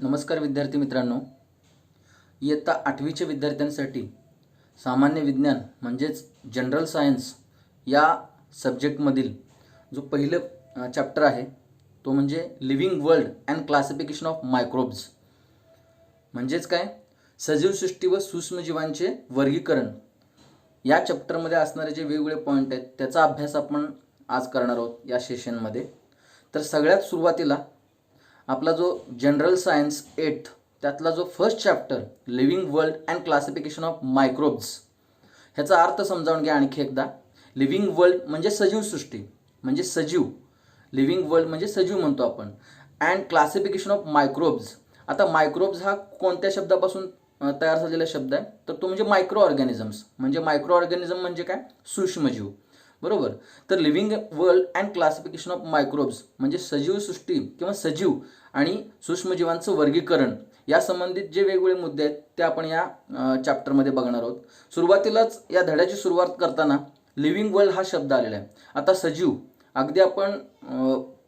नमस्कार विद्यार्थी मित्रांनो, इयत्ता 8वीच्या विद्यार्थ्यांसाठी सामान्य विज्ञान म्हणजेच जनरल सायन्स या सब्जेक्टमधील जो पहिलं चॅप्टर आहे तो म्हणजे living world and classification of microbes, म्हणजेच काय सजीवसृष्टी व सूक्ष्मजीवांचे वर्गीकरण। या चॅप्टरमध्ये असणारे जे वेगवेगळे पॉईंट आहेत त्याचा अभ्यास आपण आज करणार आहोत या सेशनमध्ये। तर सगळ्यात सुरुवातीला आपला जो जनरल सायन्स 8 त्यातला जो first chapter living world and classification of microbes ह्याचा अर्थ समजावून घ्या आणखी एकदा। लिव्हिंग वर्ल्ड म्हणजे सजीवसृष्टी, म्हणजे सजीव, लिव्हिंग वर्ल्ड म्हणजे सजीव म्हणतो आपण, अँड क्लासिफिकेशन ऑफ मायक्रोब्स। आता मायक्रोब्स हा कोणत्या शब्दापासून तयार झालेला शब्द आहे तर तो म्हणजे मायक्रो ऑर्गॅनिझम्स, म्हणजे मायक्रो ऑर्गॅनिझम म्हणजे काय सूक्ष्मजीव, बरोबर। तर living world and classification of microbes म्हणजे सजीवसृष्टी किंवा सजीव आणि सूक्ष्मजीवांचं वर्गीकरण या संबंधित जे वेगवेगळे मुद्दे आहेत ते आपण या चॅप्टरमध्ये बघणार आहोत। सुरुवातीलाच या धड्याची सुरुवात करताना लिव्हिंग वर्ल्ड हा शब्द आलेला आहे। आता सजीव अगदी आपण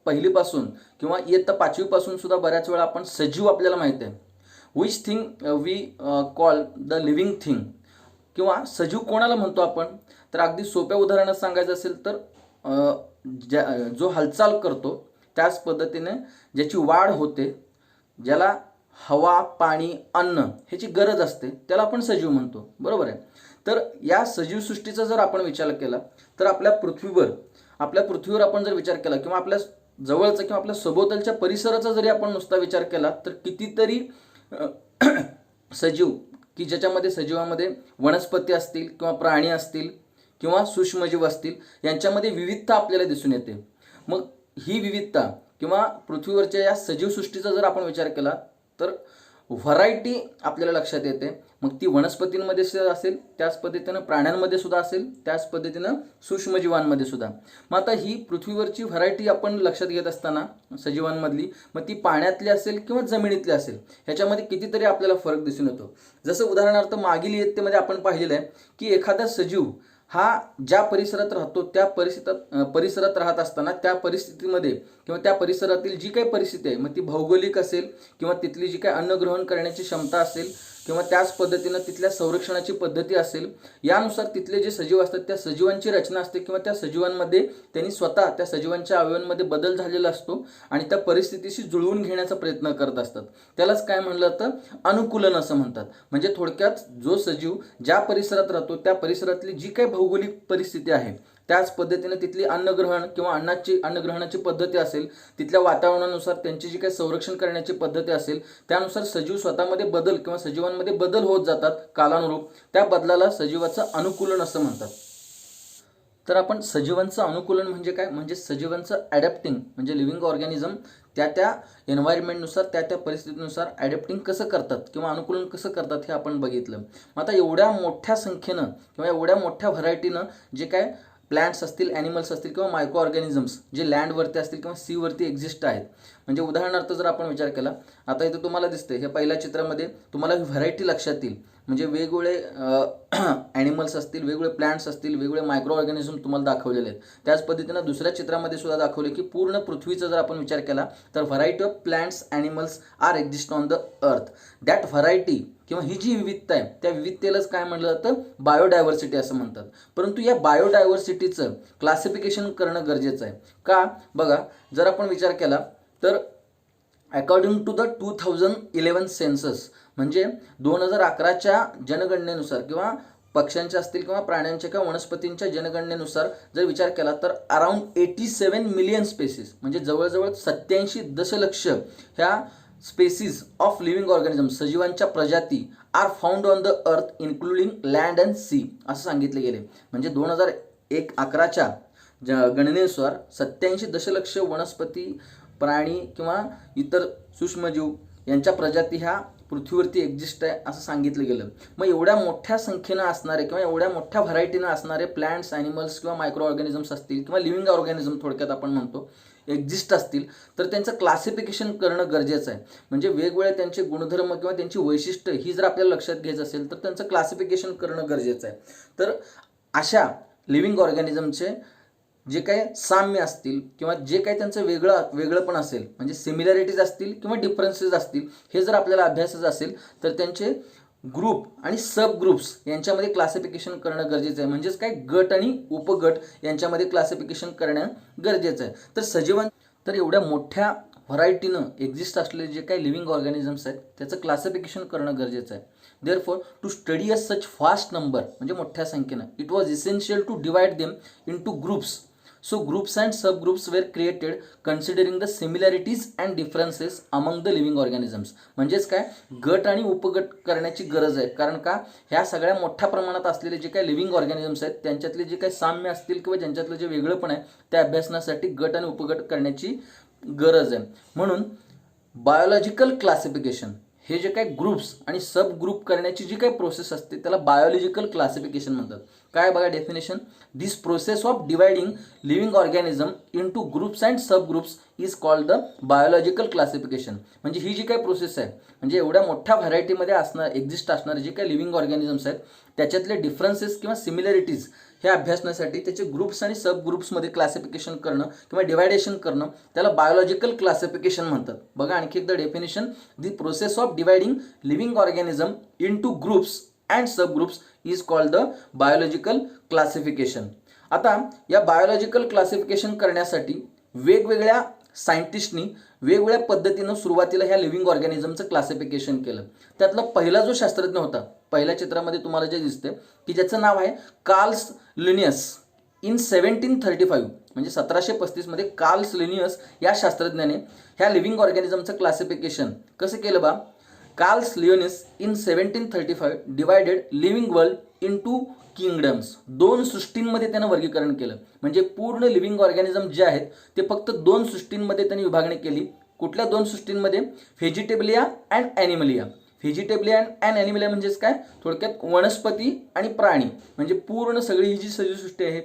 पहिलीपासून किंवा इयत्ता 5वी पासून सुद्धा बऱ्याच वेळा आपण सजीव आपल्याला माहिती आहे, which thing we call the living thing, किंवा सजीव कोणाला म्हणतो आपण तर अगदी सोप्या उदाहरणात सांगायचं असेल तर जो हालचाल करतो त्याच पद्धतीने ज्याची वाढ होते, ज्याला हवा पाणी अन्न ह्याची गरज असते त्याला आपण सजीव म्हणतो, बरोबर आहे। तर या सजीवसृष्टीचा जर आपण विचार केला तर आपल्या पृथ्वीवर आपण जर विचार केला किंवा आपल्या जवळचा किंवा आपल्या सभोवतालच्या परिसराचा जरी आपण नुसता विचार केला तर कितीतरी सजीव की ज्याच्यामध्ये सजीवामध्ये वनस्पती असतील किंवा प्राणी असतील किंवा सूक्ष्मजीव असतील यांच्यामध्ये विविधता आपल्याला दिसून येते। मग ही विविधता किंवा पृथ्वीवरच्या या सजीवसृष्टीचा जर आपण विचार केला तर व्हरायटी आपल्याला लक्षात येते। मग ती वनस्पतींमध्ये सुद्धा असेल, त्याच पद्धतीनं प्राण्यांमध्ये सुद्धा असेल, त्याच पद्धतीनं सूक्ष्मजीवांमध्ये सुद्धा। मग आता ही पृथ्वीवरची व्हरायटी आपण लक्षात घेत असताना सजीवांमधली, मग ती पाण्यातली असेल किंवा जमिनीतली असेल, ह्याच्यामध्ये कितीतरी आपल्याला फरक दिसून येतो। जसं उदाहरणार्थ मागील इयत्तेमध्ये आपण पाहिलेलं आहे की एखादा सजीव हा ज्या परिसरात राहतो त्या परिसरात राहत असताना त्या परिस्थितीमध्ये किंवा त्या परिसरातील जी काही परिस्थिती आहे मग ती भौगोलिक असेल किंवा तिथली जी काही अन्न ग्रहण करण्याची क्षमता असेल किंवा त्याच पद्धतीनं तिथल्या संरक्षणाची पद्धती असेल, यानुसार तिथले जे सजीव असतात त्या सजीवांची रचना असते किंवा त्या सजीवांमध्ये त्यांनी स्वतः त्या सजीवांच्या अवयवांमध्ये बदल झालेला असतो आणि त्या परिस्थितीशी जुळवून घेण्याचा प्रयत्न करत असतात। त्यालाच काय म्हणलं जातं, अनुकूलन असं म्हणतात। म्हणजे थोडक्यात जो सजीव ज्या परिसरात राहतो त्या परिसरातली जी काही भौगोलिक परिस्थिती आहे त्याच पद्धतीने तिथली अन्नग्रहण किंवा अन्नग्रहणाची पद्धती असेल, तिथल्या वातावरणानुसार त्यांची जी काही संरक्षण करण्याची पद्धती असेल त्यानुसार सजीव स्वतःमध्ये बदल किंवा सजीवांमध्ये बदल होत जातात कालानुरूप। त्या बदलाला सजीवाचं अनुकूलन असं म्हणतात। तर आपण सजीवांचं अनुकूलन म्हणजे काय, म्हणजे सजीवांचं ॲडॅप्टिंग म्हणजे लिव्हिंग ऑर्गॅनिझम त्या एन्व्हायरमेंटनुसार त्या परिस्थितीनुसार ॲडॅप्टिंग कसं करतात किंवा अनुकूलन कसं करतात हे आपण बघितलं। मग आता एवढ्या मोठ्या संख्येनं किंवा एवढ्या मोठ्या व्हरायटीनं जे काय प्लॅन्ट्स असतील, ॲनिमल्स असतील किंवा मायक्रो ऑर्गॅनिझम्स जे लँडवरती असतील किंवा सीवरती एक्झिस्ट आहेत, म्हणजे उदाहरणार्थ जर आपण विचार केला, आता इथं तुम्हाला दिसते हे पहिल्या चित्रामध्ये तुम्हाला व्हरायटी लक्षात येईल, म्हणजे वेगवेगळे ॲनिमल्स असतील, वेगवेगळे प्लॅन्ट्स असतील, वेगवेगळे मायक्रो ऑर्गॅनिझम तुम्हाला दाखवलेले आहेत। त्याच पद्धतीनं दुसऱ्या चित्रामध्ये सुद्धा दाखवले की पूर्ण पृथ्वीचा जर आपण विचार केला तर variety of plants animals are exist on the earth. That variety किंवा ही जी विविधता आहे त्या विविधतेलाच काय म्हटलं जातं, बायोडायव्हर्सिटी असं म्हणतात। परंतु या बायोडायव्हर्सिटीचं क्लासिफिकेशन करणं गरजेचं आहे का, बघा जर आपण विचार केला तर अकॉर्डिंग टू द 2011 सेन्सस म्हणजे 2011च्या जनगणनेनुसार किंवा पक्ष्यांच्या असतील किंवा प्राण्यांच्या किंवा वनस्पतींच्या जनगणनेनुसार जर विचार केला तर अराउंड 87 मिलियन स्पेसीस म्हणजे जवळजवळ 87 दशलक्ष ह्या स्पेसीज ऑफ लिव्हिंग ऑर्गॅनिझम सजीवांच्या प्रजाती are found on the earth including land and sea असं सांगितले गेले। म्हणजे 2011च्या गणनेनुसार 87 दशलक्ष वनस्पती प्राणी किंवा इतर सूक्ष्मजीव यांच्या प्रजाती ह्या पृथ्वीवरती एक्झिस्ट आहे असं सांगितलं गेलं। मग एवढ्या मोठ्या संख्येनं असणारे किंवा एवढ्या मोठ्या व्हरायटीनं असणारे प्लॅन्ट्स, ॲनिमल्स किंवा मायक्रो ऑर्गॅनिझम्स असतील किंवा लिव्हिंग ऑर्गॅनिझम थोडक्यात आपण म्हणतो एक्झिस्ट असतील तर त्यांचं क्लासिफिकेशन करणं गरजेचं आहे। म्हणजे वेगवेगळे त्यांचे गुणधर्म किंवा त्यांची वैशिष्ट्य ही जर आपल्याला लक्षात घ्यायचं असेल तर त्यांचं क्लासिफिकेशन करणं गरजेचं आहे। तर अशा लिव्हिंग ऑर्गॅनिझमचे जे काही साम्य असतील किंवा जे काही त्यांचं वेगळं पण असेल, म्हणजे सिमिलॅरिटीज असतील किंवा डिफरन्सेस असतील, हे जर आपल्याला अभ्यासाचं असेल तर त्यांचे ग्रुप आणि सब ग्रुप्स यांच्यामध्ये क्लासिफिकेशन करणं गरजेचं आहे. म्हणजेच काय, गट आणि उपगट यांच्यामध्ये क्लासिफिकेशन करणं गरजेचं आहे. तर सजीवां तर एवढ्या मोठ्या व्हरायटीनं एक्झिस्ट असलेले जे काही लिव्हिंग ऑर्गॅनिझम्स आहेत त्याचं क्लासिफिकेशन करणं गरजेचं आहे. Therefore to study a such fast number, म्हणजे मोठ्या संख्येनं, it was essential to divide them into groups. So groups and subgroups were created considering the similarities and differences among the living organisms. म्हणजेच काय, गट आणि उपगट करण्याची गरज आहे. कारण का, ह्या सगळ्या मोठ्या प्रमाणात असलेले जे काही लिव्हिंग ऑर्गॅनिझम्स आहेत त्यांच्यातले जे काही साम्य असतील किंवा ज्यांच्यातलं जे वेगळंपण आहे त्या अभ्यासनासाठी गट आणि उपगट करण्याची गरज आहे. म्हणून बायोलॉजिकल क्लासिफिकेशन, हे जे काही ग्रुप्स आणि सब ग्रुप करण्याची जी काही प्रोसेस असते त्याला बायोलॉजिकल क्लासिफिकेशन म्हणतात. काय बघा definition, this process of dividing living organism in two groups and sub groups is called the biological classification. म्हणजे ही जी काही प्रोसेस आहे, म्हणजे एवढ्या मोठ्या व्हरायटीमध्ये एक्झिस्ट असणारे जे काही लिव्हिंग ऑर्गॅनिझम्स आहेत त्याच्यातले डिफरन्सेस किंवा सिमिलॅरिटीज हे अभ्यासण्यासाठी त्याचे ग्रुप्स आणि सब ग्रुप्समध्ये क्लासिफिकेशन करणं किंवा डिवायडेशन करणं त्याला बायोलॉजिकल क्लासिफिकेशन म्हणतात. बघा आणखी एकदा definition, the process of dividing living organism in two groups and sub groups is called the biological classification. आता या बायोलॉजिकल क्लासिफिकेशन करण्यासाठी वेगवेगळ्या सायंटिस्टनी वेगवेगळ्या पद्धतीनं सुरुवातीला ह्या लिव्हिंग ऑर्गॅनिझमचं क्लासिफिकेशन केलं. त्यातला पहिला जो शास्त्रज्ञ होता, पहिल्या चित्रामध्ये तुम्हाला जे दिसते की ज्याचं नाव आहे कार्ल्स लिनियस. इन 1735 म्हणजे 1735 मध्ये कार्ल्स लिनियस या शास्त्रज्ञाने ह्या लिव्हिंग ऑर्गॅनिझमचं क्लासिफिकेशन कसं केलं बा. Carl's Linnaeus in 1735 divided living world in to kingdoms. दोन सृष्टींमध्ये त्यानं वर्गीकरण केलं. म्हणजे पूर्ण लिव्हिंग ऑर्गॅनिझम जे आहेत ते फक्त दोन सृष्टींमध्ये त्यांनी विभागणी केली. कुठल्या दोन सृष्टींमध्ये, व्हेजिटेबलिया अँड ॲनिमलिया. व्हेजिटेबलिया अँड ॲनिमलिया म्हणजेच काय, थोडक्यात वनस्पती आणि प्राणी. म्हणजे पूर्ण सगळी ही जी सजीवसृष्टी आहे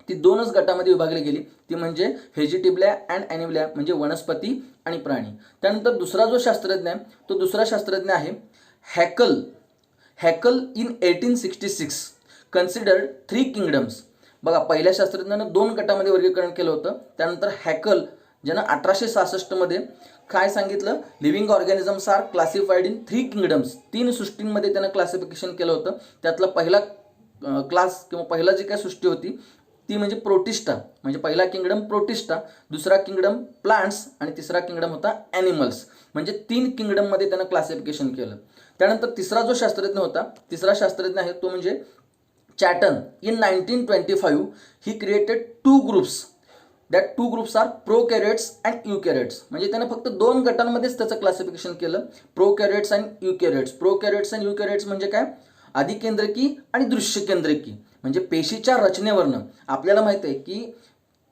ती दोनच गटामध्ये विभागली गेली, ती म्हणजे व्हेजिटेबलिया अँड ॲनिमलिया म्हणजे वनस्पती आणि प्राणी. त्यानंतर दुसरा जो शास्त्रज्ञ आहे तो दुसरा शास्त्रज्ञ आहे हॅकल. हॅकल इन 1866 कन्सिडर्ड 3 किंगडम्स. बघा, पहिल्या शास्त्रज्ञानं 2 गटामध्ये वर्गीकरण केलं होतं. त्यानंतर हॅकल ज्यानं 1866 मध्ये काय सांगितलं, living organisms are classified in 3 kingdoms. 3 सृष्टींमध्ये त्यानं क्लासिफिकेशन केलं होतं. त्यातला पहिला क्लास किंवा पहिला जी काय सृष्टी होती ती म्हणजे प्रोटिस्टा, म्हणजे पहिला किंगडम प्रोटिस्टा, दुसरा किंगडम प्लांट्स आणि तिसरा किंगडम होता ॲनिमल्स. म्हणजे 3 किंगडममध्ये त्यानं क्लासिफिकेशन केलं. त्यानंतर तिसरा जो शास्त्रज्ञ होता, तिसरा शास्त्रज्ञ आहे तो म्हणजे Chatton. In 1925 he created 2 groups. That 2 groups are prokaryotes and eukaryotes. म्हणजे त्याने फक्त 2 गटांमध्येच त्याचं क्लासिफिकेशन केलं, प्रोकॅरियोट्स अँड युकॅरियोट्स. प्रोकॅरियोट्स अँड युकॅरियोट्स म्हणजे काय, अधिकेंद्रकी आणि दृश्यकेंद्रकी. म्हणजे पेशीच्या रचनेवरनं आपल्याला माहिती आहे की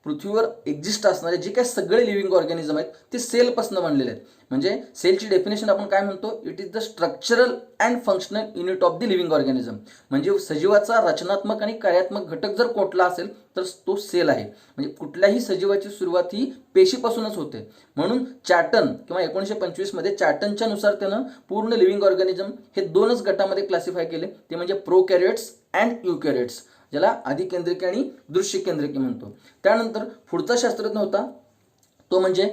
पृथ्वीवर एक्झिस्ट असणारे जे काही सगळे लिव्हिंग ऑर्गॅनिझम आहेत ते सेलपासून बनलेले आहेत. म्हणजे सेलची डेफिनेशन आपण काय म्हणतो, it is the structural and functional unit of the living organism. म्हणजे सजीवाचा रचनात्मक आणि कार्यात्मक घटक जर कुठला असेल तर तो सेल आहे. म्हणजे कुठल्याही सजीवाची सुरुवात ही पेशीपासूनच होते. म्हणून चॅटन किंवा 1925 मध्ये चॅटनच्या नुसार त्यानं पूर्ण लिव्हिंग ऑर्गॅनिझम हे 2च गटामध्ये क्लासिफाय केले, ते म्हणजे प्रोकॅरियोट्स अँड युकॅरियोट्स, ज्याला अधिकेंद्रिकी आणि दृश्यकेंद्रिकी म्हणतो. त्यानंतर पुढचा शास्त्रज्ञ होता तो म्हणजे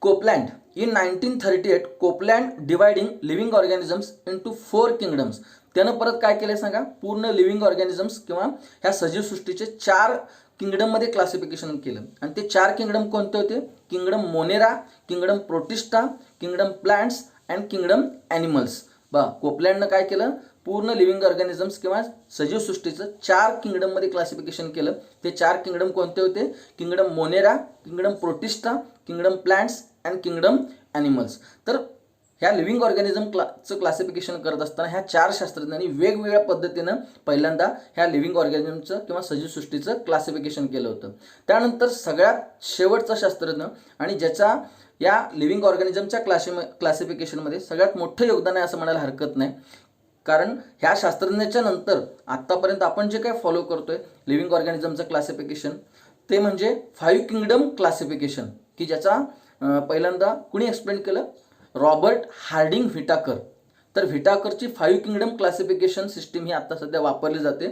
Copeland. In 1938 Copeland dividing living organisms into 4 kingdoms. त्यानं परत काय केलं सांगा, पूर्ण लिव्हिंग ऑर्गॅनिझम्स किंवा ह्या सजीवसृष्टीचे 4 किंगडममध्ये क्लासिफिकेशन केलं. आणि ते 4 किंगडम कोणते होते, kingdom monera, kingdom protista, kingdom plants and kingdom animals. कोपलँडनं काय केलं, पूर्ण लिव्हिंग ऑर्गॅनिझम्स किंवा सजीवसृष्टीचं 4 किंगडममध्ये क्लासिफिकेशन केलं. ते 4 किंगडम कोणते होते, kingdom monera, kingdom protista, kingdom plants and kingdom animals. तर ह्या लिव्हिंग ऑर्गॅनिझमचं क्लासिफिकेशन करत असताना ह्या 4 शास्त्रज्ञांनी वेगवेगळ्या पद्धतीनं पहिल्यांदा ह्या लिव्हिंग ऑर्गॅनिझमचं किंवा सजीवसृष्टीचं क्लासिफिकेशन केलं होतं. त्यानंतर सगळ्यात शेवटचा शास्त्रज्ञ आणि ज्याचा या लिव्हिंग ऑर्गॅनिझमच्या क्लासिफिकेशनमध्ये सगळ्यात मोठं योगदान आहे असं म्हणायला हरकत नाही. कारण ह्या शास्त्रज्ञाच्या नंतर आत्तापर्यंत आपण जे काय फॉलो करतोय लिव्हिंग ऑर्गॅनिझमचं क्लासिफिकेशन ते म्हणजे 5 किंगडम क्लासिफिकेशन, की ज्याचा पहिल्यांदा कुणी एक्सप्लेन केलं, रॉबर्ट हार्डिंग व्हिटाकर. तर व्हिटाकरची 5 किंगडम क्लासिफिकेशन सिस्टीम ही आता सध्या वापरली जाते.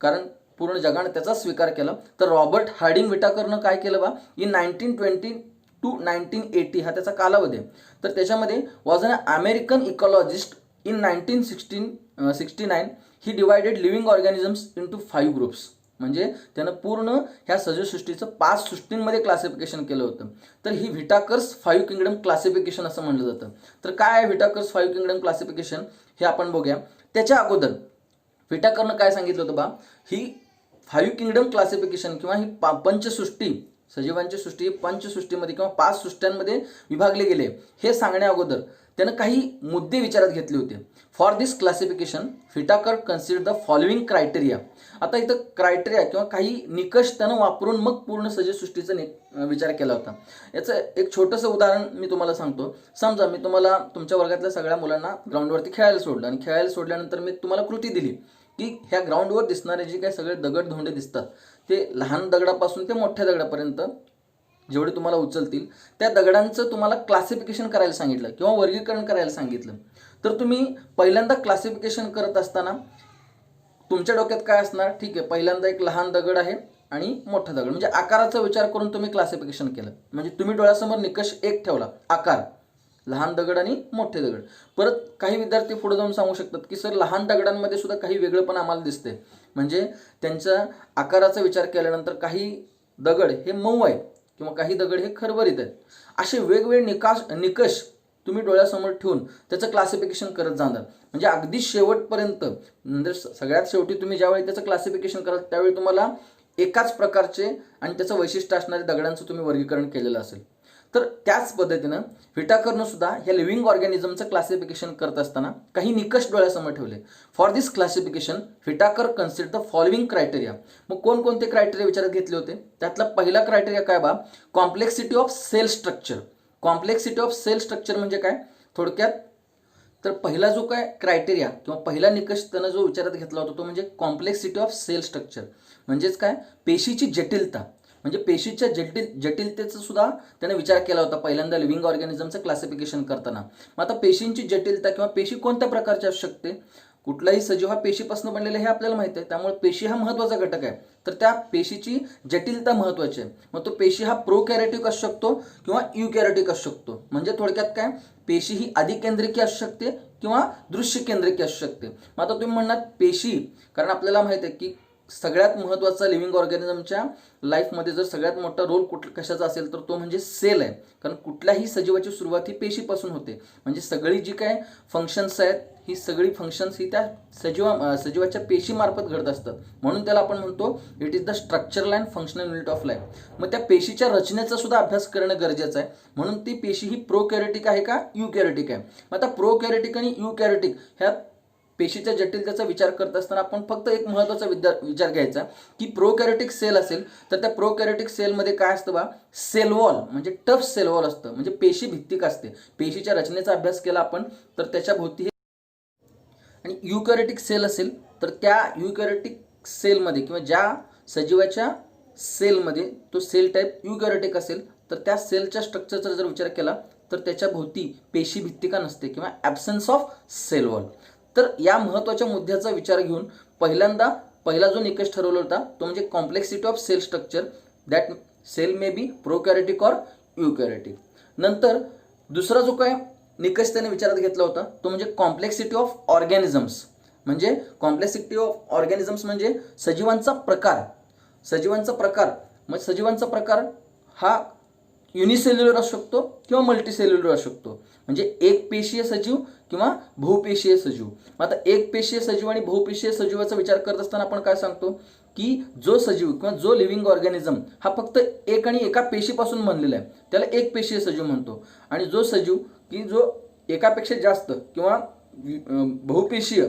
कारण पूर्ण जगाने त्याचा स्वीकार केला. तर रॉबर्ट हार्डिंग व्हिटाकरनं काय केलं बा, इन 1920 to 1980 हा त्याचा कालावधी आहे. तर त्याच्यामध्ये was an American ecologist in 1969 he divided living organisms into 5 groups. म्हणजे त्यानं पूर्ण ह्या सजीवसृष्टीचं 5 सृष्टींमध्ये क्लासिफिकेशन केलं होतं. तर ही व्हिटाकर्स 5 किंगडम क्लासिफिकेशन असं म्हणलं जातं. तर काय आहे व्हिटाकर्स 5 किंगडम क्लासिफिकेशन हे आपण बघूया. त्याच्या अगोदर व्हिटाकरनं काय सांगितलं होतं बा, ही 5 किंगडम क्लासिफिकेशन किंवा ही पंचसृष्टी, सजीवांची सृष्टी पंचसृष्टीमध्ये किंवा 5 सृष्ट्यांमध्ये विभागले गेले हे सांगण्या अगोदर त्यानं काही मुद्दे विचारात घेतले होते. For this classification Whittaker consider the following criteria. आता इथं क्रायटेरिया किंवा काही निकष त्यानं वापरून मग पूर्ण सजीवसृष्टीचा विचार केला होता. याचं एक छोटंसं उदाहरण मी तुम्हाला सांगतो. समजा मी तुम्हाला तुमच्या वर्गातल्या सगळ्या मुलांना ग्राउंडवरती खेळायला सोडलं आणि खेळायला सोडल्यानंतर मी तुम्हाला कृती दिली की ह्या ग्राउंडवर दिसणारे जे काही सगळे दगड धोंडे दिसतात ते लहान दगडापासून ते मोठ्या दगडापर्यंत जेवढे तुम्हाला उचलतील त्या दगडांचं तुम्हाला क्लासिफिकेशन करायला सांगितलं किंवा वर्गीकरण करायला सांगितलं. तर तुम्ही पहिल्यांदा क्लासिफिकेशन करत असताना तुमच्या डोक्यात काय असणार, ठीक आहे पहिल्यांदा एक लहान दगड आहे आणि मोठा दगड, म्हणजे आकाराचा विचार करून तुम्ही क्लासिफिकेशन केलं. म्हणजे तुम्ही डोळ्यासमोर निकष एक ठेवला, आकार, लहान दगड आणि मोठे दगड. परत काही विद्यार्थी पुढे जाऊन सांगू शकतात की सर लहान दगडांमध्ये सुद्धा काही वेगळं पण आम्हाला दिसते. म्हणजे त्यांच्या आकाराचा विचार केल्यानंतर काही दगड हे मऊ आहेत किंवा काही दगड हे खरबरीत आहेत. असे वेगवेगळे निकष तुम्ही डोळ्यासमोर ठेवून त्याचं क्लासिफिकेशन करत जाणार. म्हणजे अगदी शेवटपर्यंत, म्हणजे सगळ्यात शेवटी तुम्ही ज्यावेळी त्याचं क्लासिफिकेशन कराल त्यावेळी तुम्हाला एकाच प्रकारचे आणि त्याचं वैशिष्ट्य असणारे दगडांचं तुम्ही वर्गीकरण केलेलं असेल. तर त्याच पद्धतीनं व्हिटाकरनं सुद्धा ह्या लिव्हिंग ऑर्गॅनिझमचं क्लासिफिकेशन करत असताना काही निकष डोळ्यासमोर ठेवले. For this classification Whittaker consider the following criteria. मग कोणकोणते क्रायटेरिया विचारात घेतले होते? त्यातला पहिला क्रायटेरिया काय बा, complexity of cell structure. Complexity of cell structure म्हणजे काय थोडक्यात, तर पहिला जो काय क्रायटेरिया किंवा पहिला निकष त्यानं जो विचारात घेतला होता तो म्हणजे कॉम्प्लेक्सिटी ऑफ सेल स्ट्रक्चर. म्हणजेच काय, पेशीची जटिलता. म्हणजे पेशीच्या जटिलतेचा सुद्धा त्याने विचार केला होता पहिल्यांदा लिव्हिंग ऑर्गॅनिझमचं क्लासिफिकेशन करताना. मग आता पेशींची जटिलता किंवा पेशी कोणत्या प्रकारची असू शकते, कुठलाही सजीव हा पेशीपासून बनलेला हे आपल्याला माहिती आहे, त्यामुळे पेशी हा महत्त्वाचा घटक आहे. तर त्या पेशीची जटिलता महत्त्वाची आहे. मग तो पेशी हा प्रोकॅरियोटिक असू शकतो किंवा युकॅरियोटिक असू शकतो. म्हणजे थोडक्यात काय, पेशी ही अधिकेंद्रिकी असू शकते किंवा दृश्य केंद्रिकी असू शकते. मग आता तुम्ही म्हणणार पेशी, कारण आपल्याला माहिती आहे की सगळ्यात महत्त्वाचा लिव्हिंग ऑर्गॅनिझमच्या लाईफमध्ये जर सगळ्यात मोठा रोल कशाचा असेल तर तो म्हणजे सेल आहे. कारण कुठल्याही सजीवाची सुरुवात ही पेशीपासून होते. म्हणजे सगळी जी काय फंक्शन्स आहेत ही सगळी फंक्शन्स ही त्या सजीवाच्या पेशीमार्फत घडत असतात. म्हणून त्याला आपण म्हणतो it is the structural and functional unit of life. मग त्या पेशीच्या रचनेचा सुद्धा अभ्यास करणं गरजेचं आहे. म्हणून ती पेशी ही प्रोकॅरियोटिक आहे का युकॅरियोटिक आहे. मग आता प्रोकॅरियोटिक आणि युकॅरियोटिक ह्या पेशीच्या जटिलतेचा विचार करत असताना आपण फक्त एक महत्त्वाचा विचार घ्यायचा की प्रोकॅरियोटिक सेल असेल तर त्या प्रोकॅरियोटिक सेलमध्ये काय असतं बा, सेल वॉल म्हणजे टफ सेल वॉल असतं. म्हणजे पेशी भित्तिक असते. पेशीच्या रचनेचा अभ्यास केला आपण तर त्याच्या भोवती. आणि युकॅरियोटिक सेल असेल तर त्या युकॅरियोटिक सेलमध्ये किंवा ज्या सजीवाच्या सेलमध्ये तो सेल टाईप युकॅरियोटिक असेल तर त्या सेलच्या स्ट्रक्चरचा जर विचार केला तर त्याच्या भोवती पेशी भित्तिका नसते किंवा ॲब्सन्स ऑफ सेल वॉल. तर या महत्त्वाच्या मुद्द्याचा विचार घेऊन पहिला जो निकष ठरवला होता तो म्हणजे complexity of cell structure, that cell may be prokaryotic or eukaryotic. नंतर दुसरा जो काय निकष त्याने विचारात घेतला होता तो म्हणजे कॉम्प्लेक्सिटी ऑफ ऑर्गॅनिझम्स. म्हणजे कॉम्प्लेक्सिटी ऑफ ऑर्गॅनिझम्स म्हणजे सजीवांचा प्रकार. मग सजीवांचा प्रकार हा युनिसेल्युलर असू शकतो किंवा मल्टीसेल्युलर असू शकतो. म्हणजे एक पेशीय सजीव किंवा बहुपेशीय सजीव. मग आता एक पेशीय सजीव आणि बहुपेशीय सजीवाचा विचार करत असताना आपण काय सांगतो की जो सजीव किंवा जो लिव्हिंग ऑर्गॅनिझम हा फक्त एक आणि एका पेशीपासून बनलेला आहे त्याला एक पेशीय सजीव म्हणतो. आणि जो सजीव की जो एकापेक्षा जास्त किंवा बहुपेशीय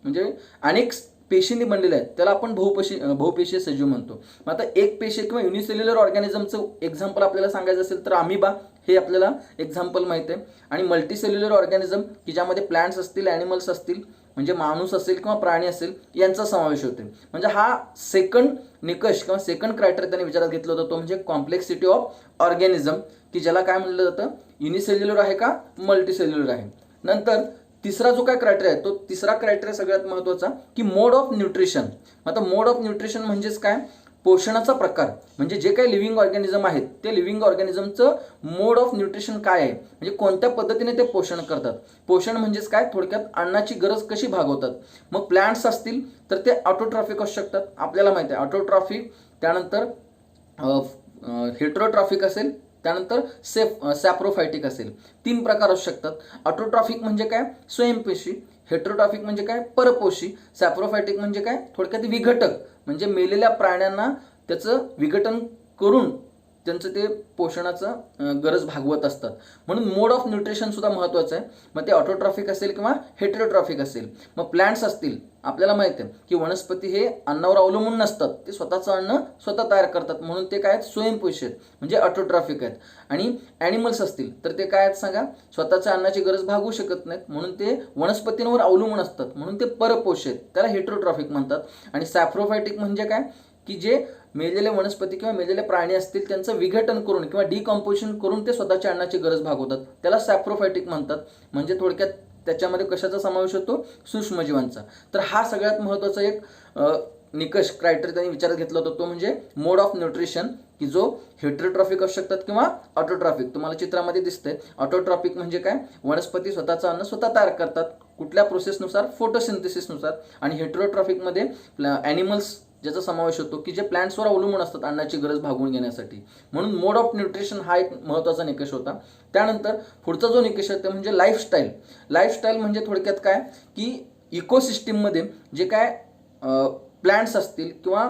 म्हणजे अनेक पेशींनी बनलेलं आहे त्याला आपण बहुपेशीय सजीव म्हणतो. मग आता एक पेशी किंवा युनिसेल्युलर ऑर्गॅनिझमचं एक्झाम्पल आपल्याला सांगायचं असेल तर अमिबा हे आपल्याला एक्झाम्पल माहिती आहे. आणि मल्टीसेल्युलर ऑर्गॅनिझम की ज्यामध्ये प्लांट्स असतील, ॲनिमल्स असतील, म्हणजे माणूस असेल किंवा प्राणी असेल यांचा समावेश होते. म्हणजे हा सेकंड निकष किंवा सेकंड क्रायटेरिया त्याने विचारात घेतला होता तो म्हणजे कॉम्प्लेक्सिटी ऑफ ऑर्गॅनिझम, की ज्याला काय म्हणलं जातं युनिसेल्युलर आहे का मल्टीसेल्युलर आहे. नंतर तिसरा जो काय क्रायटेरिया आहे, तो तिसरा क्रायटेरिया सगळ्यात महत्त्वाचा की मोड ऑफ न्यूट्रिशन. आता मोड ऑफ न्यूट्रिशन म्हणजेच काय, पोषणाचा प्रकार. म्हणजे जे काही लिव्हिंग ऑर्गॅनिझम आहेत ते लिव्हिंग ऑर्गॅनिझमचं मोड ऑफ न्यूट्रिशन काय आहे, म्हणजे कोणत्या पद्धतीने ते पोषण करतात. पोषण म्हणजेच काय, थोडक्यात अन्नाची गरज कशी भागवतात. मग प्लांट्स असतील तर ते ऑटोट्रॉफिक असू शकतात, आपल्याला माहिती आहे ऑटोट्रॉफिक. त्यानंतर हेट्रोट्रॉफिक असेल, त्यानंतर सॅप्रोफायटिक असेल. 3 प्रकार असू शकतात. ऑटोट्रॉफिक म्हणजे काय, स्वयंपोषी. हेट्रोट्रॉफिक म्हणजे काय, परपोषी. सॅप्रोफायटिक म्हणजे काय, थोडक्यात विघटक, म्हणजे मेलेल्या प्राण्यांना त्याचं विघटन करून त्यांचं ते पोषणाचं गरज भागवत असतात. म्हणून मोड ऑफ न्यूट्रिशन सुद्धा महत्त्वाचं आहे. मग ते ऑटोट्रॉफिक असेल किंवा हेटेरोट्रॉफिक असेल. मग प्लांट्स असतील, आपल्याला माहिती आहे की वनस्पती हे अन्नावर अवलंबून नसतात, ते स्वतःचं अन्न स्वतः तयार करतात, म्हणून ते काय आहेत, स्वयंपोषी आहेत, म्हणजे ऑटोट्रॉफिक आहेत. आणि ॲनिमल्स असतील तर ते काय आहेत सांगा, स्वतःच्या अन्नाची गरज भागवू शकत नाहीत, म्हणून ते वनस्पतींवर अवलंबून असतात, म्हणून ते परपोषी आहेत, त्याला हेटेरोट्रॉफिक म्हणतात. आणि सॅप्रोफायटिक म्हणजे काय की जे मेलेले वनस्पती किंवा मेलेले प्राणी असतील त्यांचं विघटन करून किंवा डिकम्पोजिशन करून ते स्वतःच्या अन्नाची गरज भागवतात, त्याला सॅप्रोफायटिक म्हणतात. म्हणजे थोडक्यात त्याच्यामध्ये कशाचा समावेश होतो, सूक्ष्मजीवांचा. तर हा सगळ्यात महत्त्वाचा एक निकष क्रायटेरिया त्यांनी विचारात घेतला होता, तो म्हणजे मोड ऑफ न्यूट्रिशन, की जो हेटेरोट्रॉफिक असू शकतात किंवा ऑटोट्रॉफिक. तुम्हाला चित्रामध्ये दिसतंय ऑटोट्रॉफिक म्हणजे काय, वनस्पती स्वतःचं अन्न स्वतः तयार करतात कुठल्या प्रोसेसनुसार, फोटोसिंथेसिसनुसार. आणि हेटेरोट्रॉफिकमध्ये ॲनिमल्स ज्याचा समावेश होतो की जे प्लांट्सवर अवलंबून असतात अन्नाची गरज भागवून घेण्यासाठी. म्हणून मोड ऑफ न्यूट्रिशन हा एक महत्त्वाचा निकष होता. त्यानंतर पुढचा जो निकष आहे ते म्हणजे लाईफस्टाईल. लाईफस्टाईल म्हणजे थोडक्यात काय की इकोसिस्टीममध्ये जे काय प्लांट्स असतील किंवा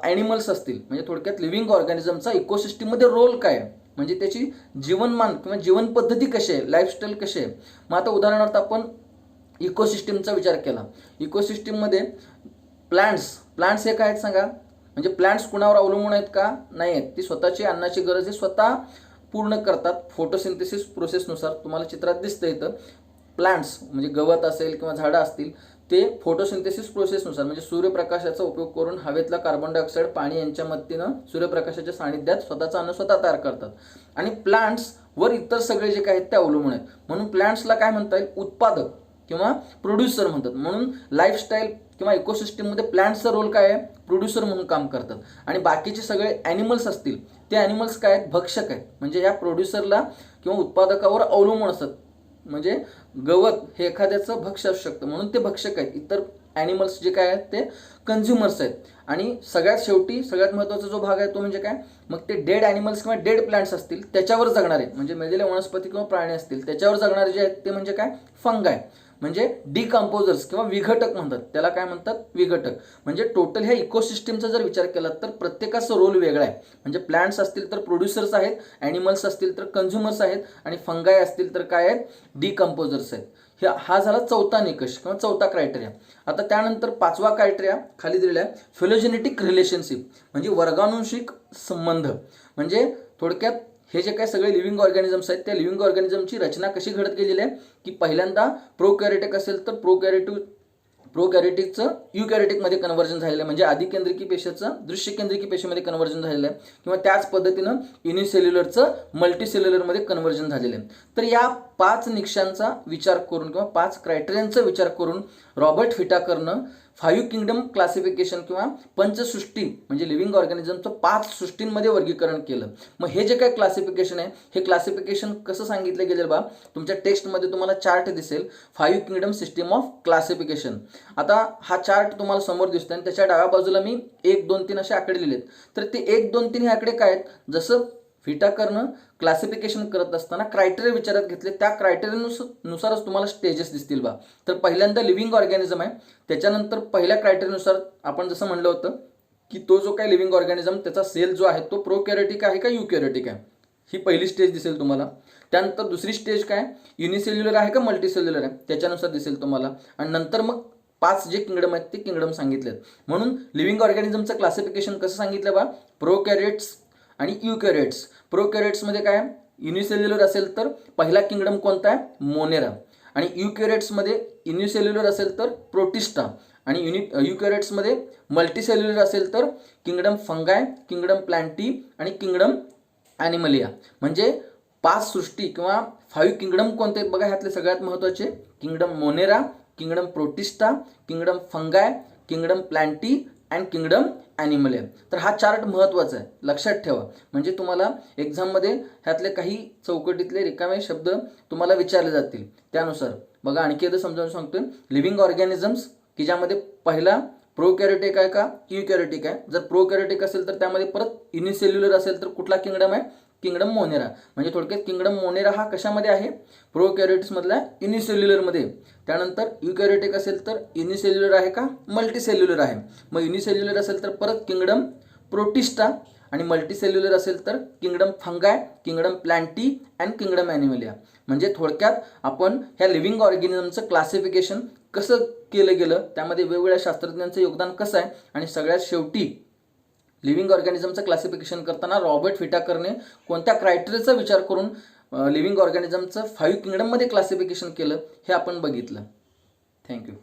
ॲनिमल्स असतील, म्हणजे थोडक्यात लिव्हिंग ऑर्गॅनिझमचा इकोसिस्टीममध्ये रोल काय आहे, म्हणजे त्याची जीवनमान किंवा जीवन पद्धती कशी आहे, लाईफस्टाईल कशी आहे. मग आता उदाहरणार्थ आपण इकोसिस्टीमचा विचार केला. इकोसिस्टीममध्ये प्लांट्स हे काय आहेत सांगा, म्हणजे प्लांट्स कुणावर अवलंबून आहेत का, नाही आहेत. ती स्वतःची अन्नाची गरज हे स्वतः पूर्ण करतात फोटोसिंथेसिस प्रोसेसनुसार. तुम्हाला चित्रात दिसतं इथं प्लांट्स म्हणजे गवत असेल किंवा झाडं असतील, ते फोटोसिंथेसिस प्रोसेसनुसार म्हणजे सूर्यप्रकाशाचा उपयोग करून हवेतला कार्बन डायऑक्साईड पाणी यांच्या मदतीनं सूर्यप्रकाशाच्या सानिध्यात स्वतःचं अन्न स्वतः तयार करतात. आणि प्लांट्सवर इतर सगळे जे काय आहेत ते अवलंबून आहेत. म्हणून प्लांट्सला काय म्हणता येईल, उत्पादक किंवा प्रोड्युसर म्हणतात. म्हणून लाईफस्टाईल किंवा इकोसिस्टीममध्ये प्लांट्सचा रोल काय आहे, प्रोड्युसर म्हणून काम करतात. आणि बाकीचे सगळे ॲनिमल्स असतील ते ॲनिमल्स काय आहेत, भक्षक आहेत, म्हणजे या प्रोड्युसरला किंवा उत्पादकावर अवलंबून असतात. म्हणजे गवत हे एखाद्याचं भक्ष्य असू शकतं, म्हणून ते भक्षक आहेत. इतर ॲनिमल्स जे काय आहेत ते कन्झ्युमर्स आहेत. आणि सगळ्यात शेवटी सगळ्यात महत्त्वाचा जो भाग आहे तो म्हणजे काय, मग ते डेड ॲनिमल्स किंवा डेड प्लांट्स असतील त्याच्यावर जगणारे, म्हणजे मेलेले वनस्पती किंवा प्राणी असतील त्याच्यावर जगणारे जे आहेत ते म्हणजे काय, फंगाय, म्हणजे डिकम्पोजर्स किंवा विघटक म्हणतात, त्याला काय म्हणतात, विघटक. म्हणजे टोटल ह्या इकोसिस्टीमचा जर विचार केला तर प्रत्येकाचा रोल वेगळा आहे. म्हणजे प्लांट्स असतील तर प्रोड्युसर्स आहेत, ॲनिमल्स असतील तर कन्झ्युमर्स आहेत, आणि फंगाय असतील तर काय आहेत, डिकम्पोजर्स आहेत. हा झाला चौथा निकष किंवा चौथा क्रायटेरिया. आता त्यानंतर 5वा क्रायटेरिया खाली दिलेला आहे, फिलोजेनेटिक रिलेशनशिप, म्हणजे वर्गानुषिक संबंध. म्हणजे थोडक्यात हे जे काय सगळे लिव्हिंग ऑर्गॅनिझम्स आहेत त्या लिव्हिंग ऑर्गॅनिझमची रचना कशी घडत गेलेली आहे की पहिल्यांदा प्रोकॅरियोटिक असेल तर प्रोकॅरियोटिकचं युकॅरियोटिकमध्ये कन्व्हर्जन झालेलं आहे, म्हणजे आदिकेंद्रिकी पेशीचं दृश्यकेंद्रिकी पेशीमध्ये कन्व्हर्जन झालेलं आहे, किंवा त्याच पद्धतीनं युनिसेल्युलरचं मल्टीसेल्युलरमध्ये कन्व्हर्जन झालेलं आहे. तर या 5 निकषांचा विचार करून किंवा 5 क्रायटेरियांचा विचार करून रॉबर्ट व्हिटाकरनं 5 किंगडम क्लासिफिकेशन किंवा पंचसृष्टी म्हणजे लिव्हिंग ऑर्गॅनिझमचं 5 सृष्टींमध्ये वर्गीकरण केलं. मग हे जे काय क्लासिफिकेशन आहे हे क्लासिफिकेशन कसं सांगितलं गेलं बा, तुमच्या टेक्स्टमध्ये तुम्हाला चार्ट दिसेल 5 किंगडम सिस्टीम ऑफ क्लासिफिकेशन. आता हा चार्ट तुम्हाला समोर दिसतोय आणि त्याच्या डाव्या बाजूला मी 1, 2, 3 असे आकडे लिहिलेत. तर ते 1, 2, 3 हे आकडे काय आहेत, जसं व्हिटाकरनं क्लासिफिकेशन करत असताना क्रायटेरिया विचारात घेतले त्या क्रायटेरियानुसारच तुम्हाला स्टेजेस दिसतील बा. तर पहिल्यांदा लिव्हिंग ऑर्गॅनिझम आहे, त्याच्यानंतर पहिल्या क्रायटेरियानुसार आपण जसं म्हणलं होतं की तो जो काय लिव्हिंग ऑर्गॅनिझम त्याचा सेल जो आहे तो प्रोकॅरियोटिक आहे का युकॅरियोटिक आहे, ही पहिली स्टेज दिसेल तुम्हाला. त्यानंतर दुसरी स्टेज काय, युनिसेल्युलर आहे का मल्टीसेल्युलर आहे त्याच्यानुसार दिसेल तुम्हाला. आणि नंतर मग 5 जे किंगडम आहेत ते किंगडम सांगितलेत. म्हणून लिव्हिंग ऑर्गॅनिझमचं क्लासिफिकेशन कसं सांगितलं बा, प्रोकॅरियोट्स आणि युकॅरियोट्स. प्रोकॅरियोट्समध्ये काय, युनिसेल्युलर असेल तर पहिला किंगडम कोणता आहे, मोनेरा. आणि युकॅरियोट्समध्ये युनिसेल्युलर असेल तर प्रोटिस्टा. आणि युकॅरियोट्समध्ये मल्टीसेल्युलर असेल तर किंगडम फंगाय, किंगडम प्लांटी आणि किंगडम ॲनिमलिया. म्हणजे 5 सृष्टी किंवा 5 किंगडम कोणते आहेत बघा. ह्यातले सगळ्यात महत्त्वाचे kingdom monera, kingdom protista, kingdom fungi, kingdom plantae and kingdom animalia. तर हा चार्ट महत्त्वाचा आहे, लक्षात ठेवा. म्हणजे तुम्हाला एक्झाममध्ये ह्यातले काही चौकटीतले रिकामे शब्द तुम्हाला विचारले जातील. त्यानुसार बघा आणखी एकदा समजावून सांगतोय. लिव्हिंग ऑर्गॅनिझम्स की ज्यामध्ये पहिला प्रोकॅरियोटिक आहे का युकॅरियोटिक आहे. जर प्रोकॅरियोटिक असेल तर त्यामध्ये परत युनिसेल्युलर असेल तर कुठला किंगडम आहे, किंगडम मोनेरा. म्हणजे थोडक्यात किंगडम मोनेरा हा कशामध्ये आहे, प्रोकॅरियोटिक्समधला युनिसेल्युलरमध्ये. त्यानंतर युकॅरियोटिक असेल तर युनिसेल्युलर आहे का मल्टीसेल्युलर आहे. मग युनिसेल्युलर असेल तर परत किंगडम प्रोटिस्टा आणि मल्टीसेल्युलर असेल तर kingdom fungi, kingdom plantae and kingdom animalia. म्हणजे थोडक्यात आपण ह्या लिव्हिंग ऑर्गॅनिझमचं क्लासिफिकेशन कसं केलं गेलं, त्यामध्ये वेगवेगळ्या शास्त्रज्ञांचं योगदान कसं आहे, आणि सगळ्यात शेवटी लिव्हिंग ऑर्गॅनिझमचं क्लासिफिकेशन करताना रॉबर्ट व्हिटाकरने कोणत्या क्रायटेरियाचा विचार करून लिव्हिंग ऑर्गॅनिझमचं 5 किंगडममध्ये क्लासिफिकेशन केलं हे आपण बघितलं. थँक्यू.